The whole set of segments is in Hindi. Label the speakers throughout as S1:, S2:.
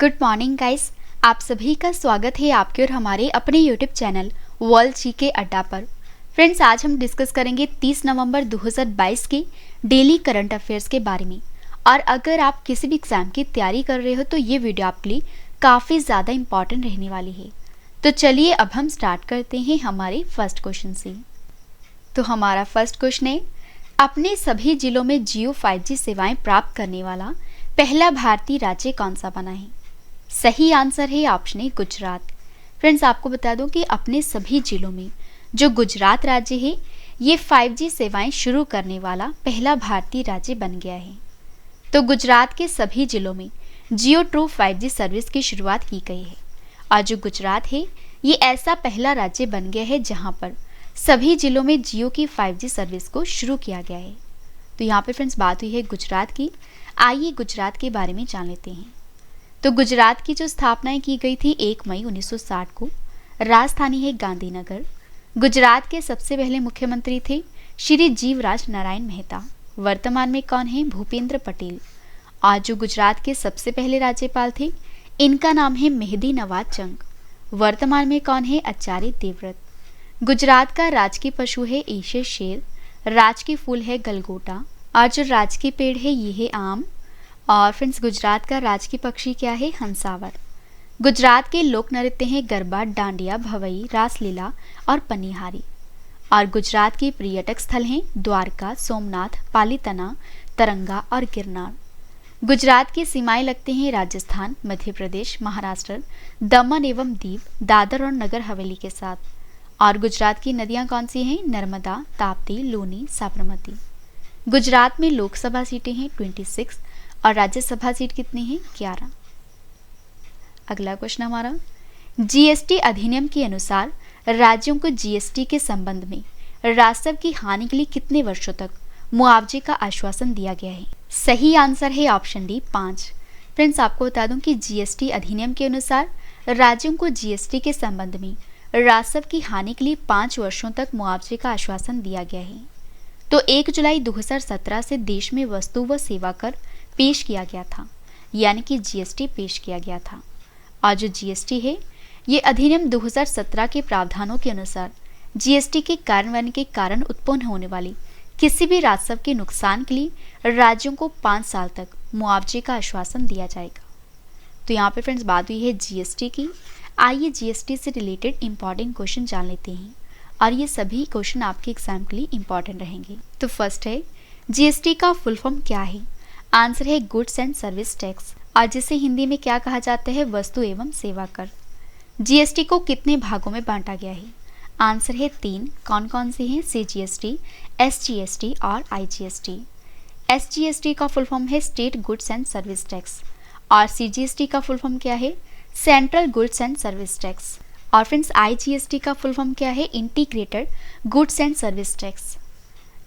S1: Good morning guys. आप सभी का स्वागत है आपके और हमारे अपने यूट्यूब चैनल वर्ल्ड जीके अड्डा पर। फ्रेंड्स, आज हम डिस्कस करेंगे 30 नवंबर 2022 के डेली करंट अफेयर्स के बारे में। और अगर आप किसी भी एग्जाम की तैयारी कर रहे हो तो ये वीडियो आपके लिए काफ़ी ज़्यादा इंपॉर्टेंट रहने वाली है। तो चलिए अब हम स्टार्ट करते हैं हमारे फर्स्ट क्वेश्चन से। तो हमारा फर्स्ट क्वेश्चन है, अपने सभी जिलों में जियो 5G सेवाएं प्राप्त करने वाला पहला भारतीय राज्य कौन सा बना है? सही आंसर है ऑप्शन ए गुजरात। फ्रेंड्स, आपको बता दूं कि अपने सभी जिलों में जो गुजरात राज्य है ये 5G सेवाएं शुरू करने वाला पहला भारतीय राज्य बन गया है। तो गुजरात के सभी जिलों में जियो ट्रू 5G सर्विस की शुरुआत की गई है और जो गुजरात है ये ऐसा पहला राज्य बन गया है जहां पर सभी जिलों में जियो की 5G सर्विस को शुरू किया गया है। तो यहाँ पे फ्रेंड्स बात हुई है गुजरात की। आइए गुजरात के बारे में जान लेते हैं। तो गुजरात की जो स्थापना की गई थी 1 मई 1960 को। राजधानी है गांधीनगर। गुजरात के सबसे पहले मुख्यमंत्री थे श्री जीवराज नारायण मेहता। वर्तमान में कौन है? भूपेंद्र पटेल। आज जो गुजरात के सबसे पहले राज्यपाल थे इनका नाम है मेहदी नवाज जंग। वर्तमान में कौन है? आचार्य देवव्रत। गुजरात का राजकीय पशु है एशियन शेर। राजकीय फूल है गलगोटा और जो राजकीय पेड़ है ये है आम। और फ्रेंड्स गुजरात का राजकीय पक्षी क्या है? हंसावर। गुजरात के लोक नृत्य हैं गरबा, डांडिया, भवई, रासलीला और पनिहारी। और गुजरात के पर्यटक स्थल हैं द्वारका, सोमनाथ, पालीताना, तरंगा और गिरनार। गुजरात की सीमाएं लगते हैं राजस्थान, मध्य प्रदेश, महाराष्ट्र, दमन एवं दीव, दादर और नगर हवेली के साथ। और गुजरात की नदियां कौन सी हैं? नर्मदा, ताप्ती, लूनी, साबरमती। गुजरात में लोकसभा सीटें हैं 26 और राज्यसभा सीट कितनी है? 11। अगला क्वेश्चन हमारा, जीएसटी अधिनियम के अनुसार राज्यों को जीएसटी के संबंध में राजस्व की हानि के लिए कितने वर्षों तक मुआवजे का आश्वासन दिया गया है? सही आंसर है ऑप्शन डी 5। फ्रेंड्स, आपको बता दूं कि जीएसटी अधिनियम के अनुसार राज्यों को जीएसटी के संबंध में राजस्व की हानि के लिए 5 वर्षों तक मुआवजे का आश्वासन दिया गया है। तो 1 जुलाई 2017 से देश में वस्तु व सेवा कर पेश किया गया था, यानी कि जीएसटी पेश किया गया था। और जो जीएसटी है ये अधिनियम 2017 के प्रावधानों के अनुसार जीएसटी के कार्यान्वयन के कारण उत्पन्न होने वाली किसी भी राजस्व के नुकसान के लिए राज्यों को 5 साल तक मुआवजे का आश्वासन दिया जाएगा। तो यहाँ पे फ्रेंड्स बात हुई है जीएसटी की। आइए जीएसटी से रिलेटेड इंपॉर्टेंट क्वेश्चन जान लेते हैं और ये सभी क्वेश्चन आपके एग्जाम के लिए इंपॉर्टेंट रहेंगे। तो फर्स्ट है, जीएसटी का फुल फॉर्म क्या है? आंसर है गुड्स एंड सर्विस टैक्स, और जिसे हिंदी में क्या कहा जाता है? वस्तु एवं सेवा कर। जीएसटी को कितने भागों में बांटा गया है? आंसर है 3। कौन कौन से हैं? सीजीएसटी, एसजीएसटी और आईजीएसटी। एसजीएसटी का फुल फॉर्म है state goods and service tax और सीजीएसटी का फुल फॉर्म क्या है? Central goods and service tax. और फ्रेंड्स आईजीएसटी का फुल फॉर्म क्या है? Integrated goods and service tax.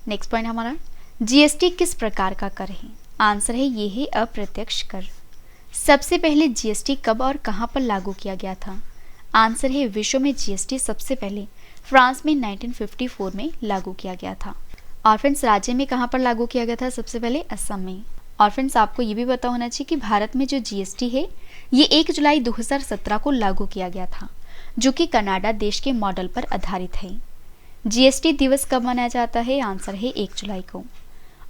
S1: Next point हमारा, जीएसटी किस प्रकार का कर है? आंसर है ये है अप्रत्यक्ष कर। सबसे पहले जीएसटी कब और कहां पर लागू किया गया था? आंसर है विश्व में जीएसटी सबसे पहले फ्रांस में 1954 में लागू किया गया था। और फ्रेंड्स राज्य में कहां पर लागू किया गया था? सबसे पहले असम में। और फ्रेंड्स आपको ये भी पता होना चाहिए कि भारत में जो जीएसटी है ये 1 जुलाई 2017 को लागू किया गया था, जो कि कनाडा देश के मॉडल पर आधारित है। जीएसटी दिवस कब मनाया जाता है? आंसर है 1 जुलाई को।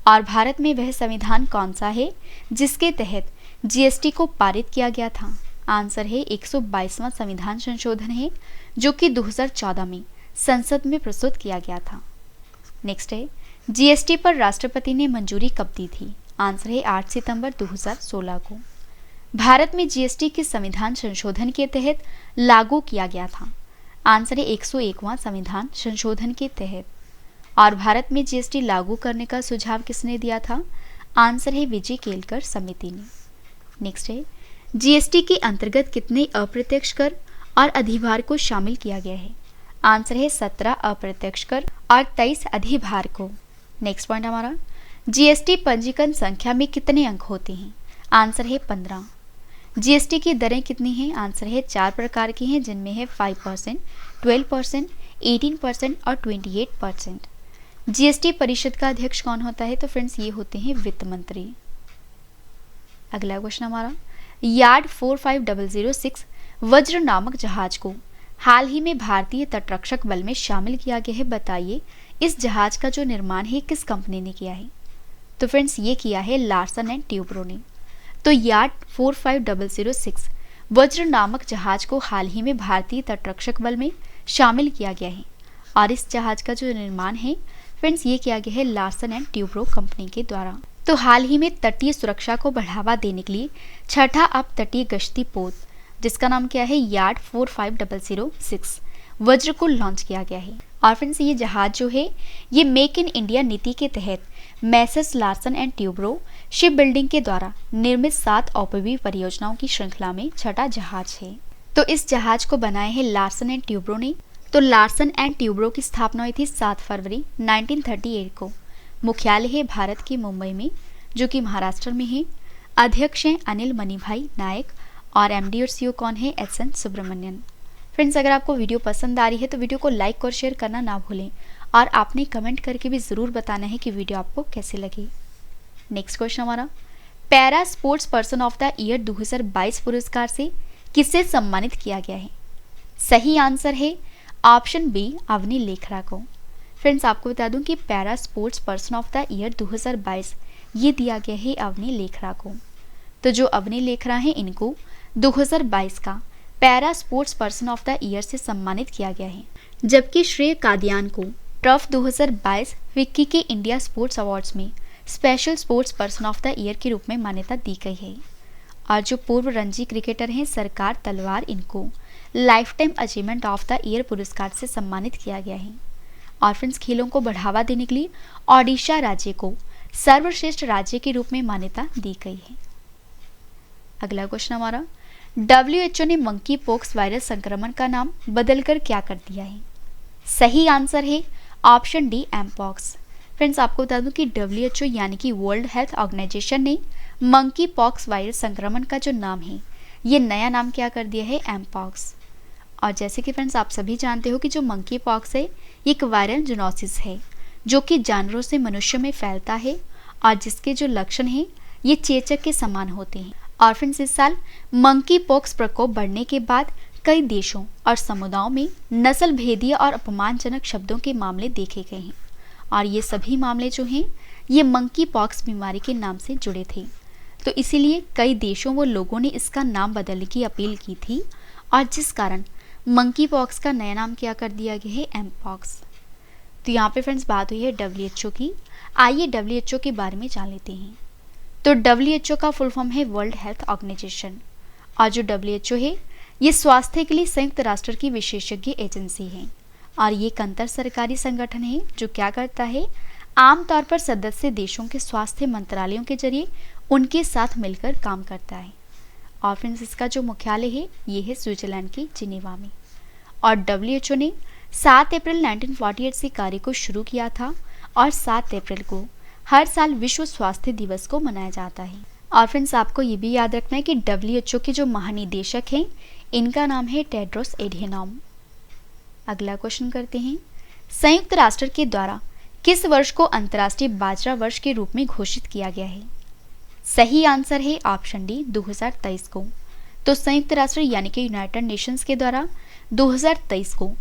S1: और भारत में वह संविधान कौन सा है जिसके तहत जीएसटी को पारित किया गया था? आंसर है 122वां संविधान संशोधन है, जो कि 2014 में संसद में प्रस्तुत किया गया था। नेक्स्ट है, जीएसटी पर राष्ट्रपति ने मंजूरी कब दी थी? आंसर है 8 सितंबर 2016 को। भारत में जीएसटी के संविधान संशोधन के तहत लागू किया गया था? आंसर है 101वां संविधान संशोधन के तहत। और भारत में जीएसटी लागू करने का सुझाव किसने दिया था? आंसर है विजय केलकर समिति ने। नेक्स्ट है, जीएसटी के अंतर्गत कितने अप्रत्यक्ष कर और अधिभार को शामिल किया गया है? आंसर है 17 अप्रत्यक्ष कर और 23 अधिभार को। नेक्स्ट पॉइंट हमारा, जीएसटी पंजीकरण संख्या में कितने अंक होते हैं? आंसर है 15। जीएसटी की दरें कितनी हैं? आंसर है 4 प्रकार की हैं, जिनमें है 5%, 12%, 18% और 28%। जीएसटी परिषद का अध्यक्ष कौन होता है? तो फ्रेंड्स ये होते हैं वित्त मंत्री। अगला क्वेश्चन हमारा, यार्ड 45006 वज्र नामक जहाज को हाल ही में भारतीय तटरक्षक बल में शामिल किया गया है। बताइए इस जहाज का जो निर्माण है किस कंपनी ने किया है? तो फ्रेंड्स ये किया है लार्सन एंड ट्यूब्रो ने। तो यार्ड 45006 वज्र नामक जहाज को हाल ही में भारतीय तटरक्षक बल में शामिल किया गया है और इस जहाज का जो निर्माण है फ्रेंड्स ये किया गया है लार्सन एंड ट्यूब्रो कंपनी के द्वारा। तो हाल ही में तटीय सुरक्षा को बढ़ावा देने के लिए छठा अप तटीय गश्ती पोत जिसका नाम क्या है यार्ड 45006 वज्र को लॉन्च किया गया है। और फ्रेंड्स ये जहाज जो है ये मेक इन इंडिया नीति के तहत Messrs Larsen and Toubro ship building के द्वारा निर्मित 7 औपद्योगिक परियोजनाओं की श्रृंखला में छठा जहाज है। तो इस जहाज को बनाए हैं लार्सन एंड ट्यूब्रो ने। तो लार्सन एंड ट्यूब्रो की स्थापना हुई थी 7 फरवरी 1938 को। मुख्यालय है भारत के मुंबई में जो कि महाराष्ट्र में है। अध्यक्ष हैं अनिल मणिभाई नायक और एमडी और सीईओ कौन है? एस.एन. सुब्रमण्यन। फ्रेंड्स अगर आपको वीडियो पसंद आ रही है तो वीडियो को लाइक और शेयर करना ना भूलें और आपने कमेंट करके भी ज़रूर बताना है कि वीडियो आपको कैसे लगी। नेक्स्ट क्वेश्चन हमारा, para sports person of the year 2022 पुरस्कार से किसे सम्मानित किया गया है? सही आंसर है ऑप्शन बी अवनी लेखरा को। फ्रेंड्स आपको बता दूं कि para sports person of the year 2022 ये दिया गया है अवनी लेखरा को। तो जो अवनी लेखरा हैं इनको 2022 का para sports person of the year से सम्मानित किया गया है, जबकि श्रेय कादियान को ट्रफ 2022 विक्की के इंडिया स्पोर्ट्स अवार्ड्स में special sports person of the year के रूप में मान्यता दी गई है। और जो पूर्व रणजी क्रिकेटर हैं सरकार तलवार इनको life time achievement of the year पुरस्कार से सम्मानित किया गया है। और फ्रेंड्स खेलों को बढ़ावा देने के लिए ओडिशा राज्य को सर्वश्रेष्ठ राज्य के रूप में मान्यता दी गई है। अगला क्वेश्चन हमारा, WHO ने मंकी पॉक्स वायरस संक्रमण का नाम बदलकर क्या कर दिया है? सही आंसर है ऑप्शन डी एमपॉक्स। फ्रेंड्स आपको बता दूं कि WHO यानी कि वर्ल्ड हेल्थ ऑर्गेनाइजेशन ने मंकी पॉक्स वायरस संक्रमण का जो नाम है ये नया नाम क्या कर दिया है? एमपॉक्स। और जैसे कि फ्रेंड्स आप सभी जानते हो कि जो मंकी पॉक्स है ये एक वायरल जूनोसिस है जो कि जानवरों से मनुष्य में फैलता है और जिसके जो लक्षण हैं ये चेचक के समान होते हैं। और फ्रेंड्स इस साल मंकी पॉक्स प्रकोप बढ़ने के बाद कई देशों और समुदायों में नस्ल भेदीय और अपमानजनक शब्दों के मामले देखे गए हैं और ये सभी मामले जो हैं ये मंकी पॉक्स बीमारी के नाम से जुड़े थे। तो इसीलिए कई देशों व लोगों ने इसका नाम बदलने की अपील की थी और जिस कारण मंकी पॉक्स का नया नाम क्या कर दिया गया है? एमपॉक्स। तो यहाँ पे फ्रेंड्स बात हुई है WHO की। आइए WHO के बारे में जान लेते हैं। तो WHO का फुल फॉर्म है वर्ल्ड हेल्थ ऑर्गेनाइजेशन और जो WHO है ये स्वास्थ्य के लिए संयुक्त राष्ट्र की विशेषज्ञ एजेंसी है और ये एक अंतर सरकारी संगठन है जो क्या करता है, आमतौर पर सदस्य देशों के स्वास्थ्य मंत्रालयों के जरिए उनके साथ मिलकर काम करता है। और फ्रेंड्स इसका जो मुख्यालय है ये है स्विट्जरलैंड के जिनेवा में। और WHO ने 7 अप्रैल 1948 से कार्य को शुरू किया था और 7 अप्रैल को हर साल विश्व स्वास्थ्य दिवस को मनाया जाता है। और फ्रेंड्स आपको ये भी याद रखना है कि WHO के जो महानिदेशक हैं इनका नाम है टेड्रोस एडहेनॉम। अगला क्वेश्चन करते हैं, संयुक्त राष्ट्र के द्वारा किस वर्ष को अंतर्राष्ट्रीय बाजरा वर्ष के रूप में घोषित किया गया है? सही आंसर है ऑप्शन डी 2023 को। तो संयुक्त राष्ट्र यानी कि यूनाइटेड नेशंस के द्वारा 2023 को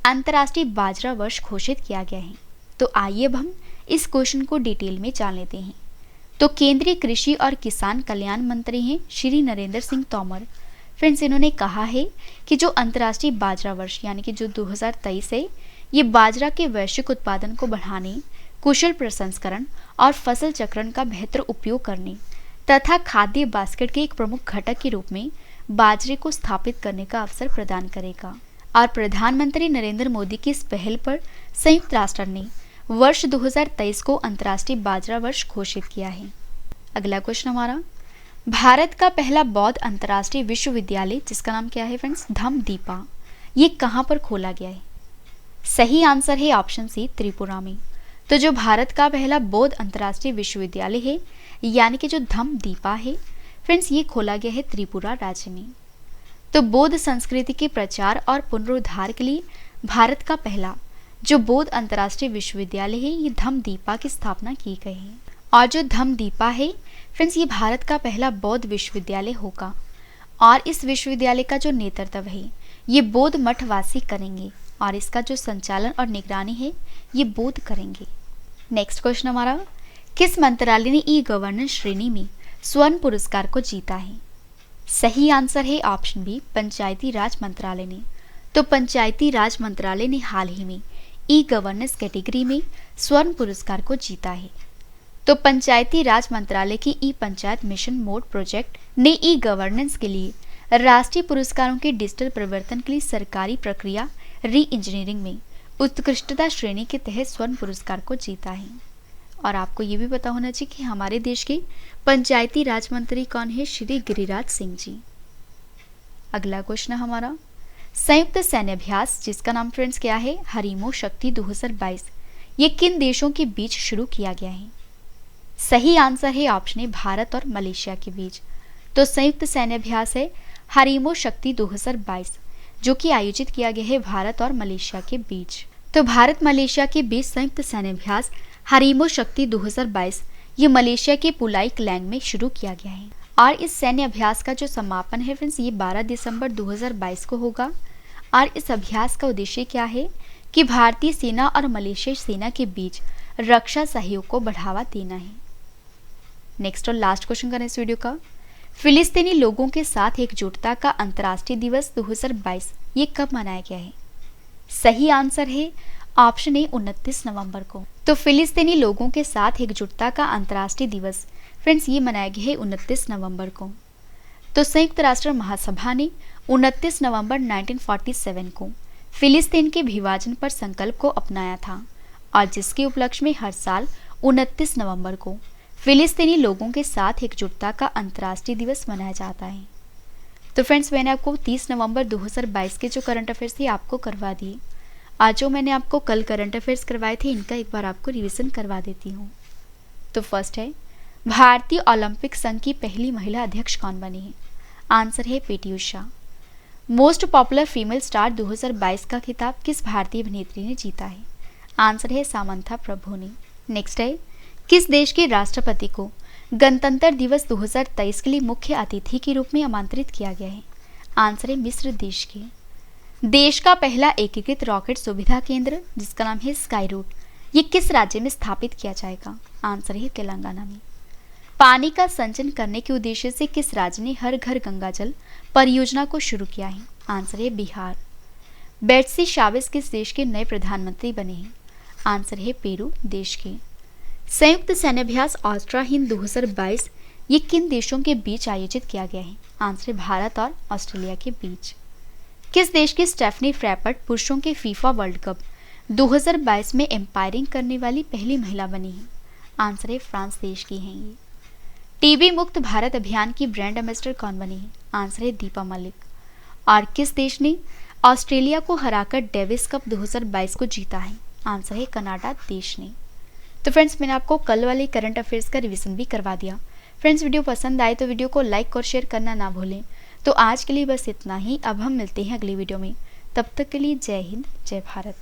S1: अंतर्राष्ट्रीय बाजरा वर्ष घोषित किया गया है। तो आइए अब हम इस क्वेश्चन को डिटेल में जान लेते हैं। तो केंद्रीय कृषि और किसान कल्याण मंत्री हैं श्री नरेंद्र सिंह तोमर। फ्रेंड्स इन्होंने कहा है कि जो अंतर्राष्ट्रीय बाजरा वर्ष यानी कि जो 2023 है ये बाजरा के वैश्विक उत्पादन को बढ़ाने, कुशल प्रसंस्करण और फसल चक्रण का बेहतर उपयोग करने तथा खाद्य बास्केट के एक प्रमुख घटक के रूप में बाजरे को स्थापित करने का अवसर प्रदान करेगा। और प्रधानमंत्री नरेंद्र मोदी की इस पहल पर संयुक्त राष्ट्र ने वर्ष 2023 को अंतर्राष्ट्रीय बाजरा वर्ष घोषित किया है। अगला क्वेश्चन हमारा, भारत का पहला बौद्ध अंतर्राष्ट्रीय विश्वविद्यालय जिसका नाम क्या है फ्रेंड्स? धम्मदीपा, ये कहाँ पर खोला गया है? सही आंसर है ऑप्शन सी त्रिपुरा में। तो जो भारत का पहला बौद्ध अंतर्राष्ट्रीय विश्वविद्यालय है यानी कि जो धम्मदीपा है फ्रेंड्स ये खोला गया है त्रिपुरा राज्य में। तो बौद्ध संस्कृति के प्रचार और पुनरुद्धार के लिए भारत का पहला जो बौद्ध अंतर्राष्ट्रीय विश्वविद्यालय है ये धम्मदीपा की स्थापना की गई है। और जो धम्मदीपा है फ्रेंड्स ये भारत का पहला बौद्ध विश्वविद्यालय होगा और इस विश्वविद्यालय का जो नेतृत्व है ये बौद्ध मठवासी करेंगे और इसका जो संचालन और निगरानी है ये बौद्ध करेंगे। नेक्स्ट क्वेश्चन हमारा, किस मंत्रालय ने ई गवर्नेंस श्रेणी में स्वर्ण पुरस्कार को जीता है? सही आंसर है ऑप्शन बी, पंचायती राज मंत्रालय ने। तो पंचायती राज मंत्रालय ने हाल ही में ई गवर्नेंस कैटेगरी में स्वर्ण पुरस्कार को जीता है। तो पंचायती राज मंत्रालय की ई पंचायत मिशन मोड प्रोजेक्ट ने ई गवर्नेंस के लिए राष्ट्रीय पुरस्कारों के डिजिटल परिवर्तन के लिए सरकारी प्रक्रिया री इंजीनियरिंग में उत्कृष्टता श्रेणी के तहत स्वर्ण पुरस्कार को जीता है। और आपको ये भी पता होना चाहिए कि हमारे देश के पंचायती राज मंत्री कौन है? श्री गिरिराज सिंह जी। अगला क्वेश्चन हमारा, संयुक्त सैन्य अभ्यास जिसका नाम फ्रेंड्स क्या है? हरिमो शक्ति 2022, ये किन देशों के बीच शुरू किया गया है? सही आंसर है ऑप्शन ए, भारत और मलेशिया के बीच। तो संयुक्त सैन्य अभ्यास है हरिमो शक्ति 2022 जो कि आयोजित किया गया है भारत और मलेशिया के बीच। तो भारत मलेशिया के बीच संयुक्त सैन्य अभ्यास हरिमो शक्ति 2022 ये मलेशिया के पुलाई क्लैंग में शुरू किया गया है। और इस सैन्य अभ्यास का जो समापन है फ्रेंड्स ये 12 दिसंबर 2022 को होगा। और इस अभ्यास का उद्देश्य क्या है कि भारतीय सेना और मलेशियाई सेना के बीच रक्षा सहयोग को बढ़ावा देना है। नेक्स्ट और लास्ट क्वेश्चन करें इस वीडियो का, फिलिस्तीनी लोगों के साथ एकजुटता का अंतर्राष्ट्रीय दिवस 2022 ये कब मनाया गया है? सही आंसर है ऑप्शन ए, 29 नवंबर को। तो फिलिस्तीनी लोगों के साथ एकजुटता का अंतर्राष्ट्रीय दिवस फ्रेंड्स ये मनाया गया है 29 नवंबर को। तो संयुक्त राष्ट्र महासभा ने 29 नवंबर 1947 को फिलिस्तीन के विभाजन पर संकल्प को अपनाया था और जिसके उपलक्ष्य में हर साल 29 नवंबर को फिलिस्तीनी लोगों के साथ एकजुटता का अंतर्राष्ट्रीय दिवस मनाया जाता है। तो फ्रेंड्स मैंने आपको 30 नवंबर 2022 के जो करंट अफेयर्स थे आपको करवा दिए। आज जो मैंने आपको कल करंट अफेयर्स करवाए थे इनका एक बार आपको रिवीजन करवा देती हूँ। तो फर्स्ट है, भारतीय ओलंपिक संघ की पहली महिला अध्यक्ष कौन बनी है? आंसर है PT Usha. Most popular female star 2022 का खिताब किस भारतीय अभिनेत्री ने जीता है? आंसर है सामंथा प्रभु ने। नेक्स्ट है, किस देश के राष्ट्रपति को गणतंत्र दिवस 2023 के लिए मुख्य अतिथि के रूप में आमंत्रित किया गया है? आंसर है मिस्र देश के। देश का पहला एकीकृत रॉकेट सुविधा केंद्र जिसका नाम है स्काई रूट ये किस राज्य में स्थापित किया जाएगा? आंसर है तेलंगाना में। पानी का संचयन करने के उद्देश्य से किस राज्य ने हर घर गंगा जल परियोजना को शुरू किया है? आंसर है बिहार। बेट्सी शावेज किस देश के नए प्रधानमंत्री बने हैं? आंसर है पेरू देश के। संयुक्त सैन्याभ्यास ऑस्ट्रा हिंद 2022 ये किन देशों के बीच आयोजित किया गया है? आंसर है भारत और ऑस्ट्रेलिया के बीच। किस देश की स्टेफनी फ्रैपट पुरुषों के फीफा वर्ल्ड कप 2022 में एम्पायरिंग करने वाली पहली महिला बनी है? आंसर है फ्रांस देश की हैं ये। टीबी मुक्त भारत अभियान की ब्रांड एम्बेसडर कौन बनी है? आंसर है दीपा मलिक। और किस देश ने ऑस्ट्रेलिया को हराकर डेविस कप 2022 को जीता है? आंसर है कनाडा देश ने। तो फ्रेंड्स मैंने आपको कल वाले करंट अफेयर्स का रिवीजन भी करवा दिया। फ्रेंड्स वीडियो पसंद आए तो वीडियो को लाइक और शेयर करना ना भूलें। तो आज के लिए बस इतना ही। अब हम मिलते हैं अगली वीडियो में। तब तक के लिए जय हिंद जय भारत।